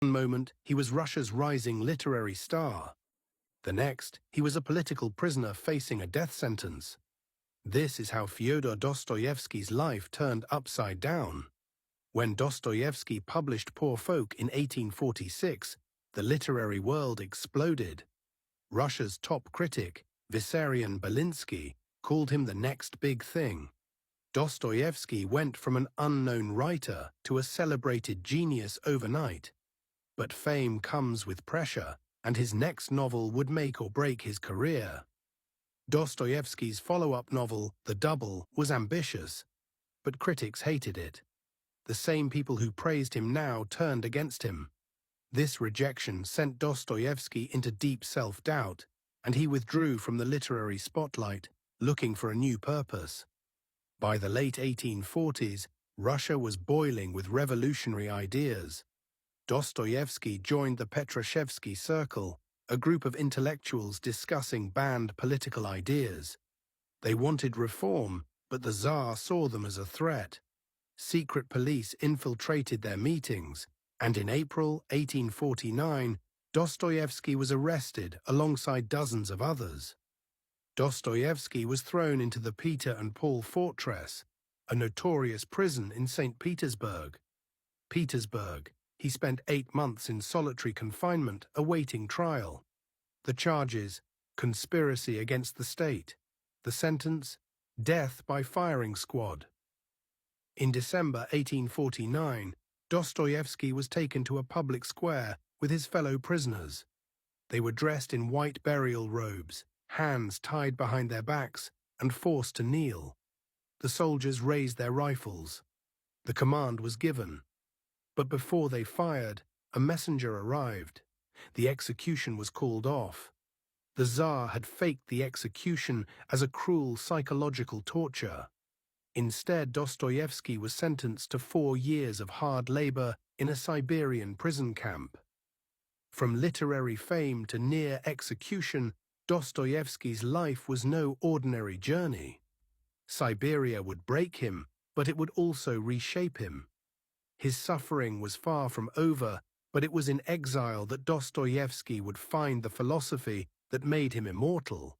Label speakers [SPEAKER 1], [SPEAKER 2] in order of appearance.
[SPEAKER 1] One moment, he was Russia's rising literary star. The next, he was a political prisoner facing a death sentence. This is how Fyodor Dostoevsky's life turned upside down. When Dostoevsky published Poor Folk in 1846, the literary world exploded. Russia's top critic, Vissarion Belinsky, called him the next big thing. Dostoevsky went from an unknown writer to a celebrated genius overnight. But fame comes with pressure, and his next novel would make or break his career. Dostoevsky's follow-up novel, The Double, was ambitious, but critics hated it. The same people who praised him now turned against him. This rejection sent Dostoevsky into deep self-doubt, and he withdrew from the literary spotlight, looking for a new purpose. By the late 1840s, Russia was boiling with revolutionary ideas. Dostoevsky joined the Petrashevsky Circle, a group of intellectuals discussing banned political ideas. They wanted reform, but the Tsar saw them as a threat. Secret police infiltrated their meetings, and in April 1849, Dostoevsky was arrested alongside dozens of others. Dostoevsky was thrown into the Peter and Paul Fortress, a notorious prison in St. Petersburg. He spent 8 months in solitary confinement awaiting trial. The charges: conspiracy against the state. The sentence: death by firing squad. In December 1849, Dostoevsky was taken to a public square with his fellow prisoners. They were dressed in white burial robes, hands tied behind their backs, and forced to kneel. The soldiers raised their rifles. The command was given. But before they fired, a messenger arrived. The execution was called off. The Tsar had faked the execution as a cruel psychological torture. Instead, Dostoevsky was sentenced to 4 years of hard labor in a Siberian prison camp. From literary fame to near execution, Dostoevsky's life was no ordinary journey. Siberia would break him, but it would also reshape him. His suffering was far from over, but it was in exile that Dostoevsky would find the philosophy that made him immortal.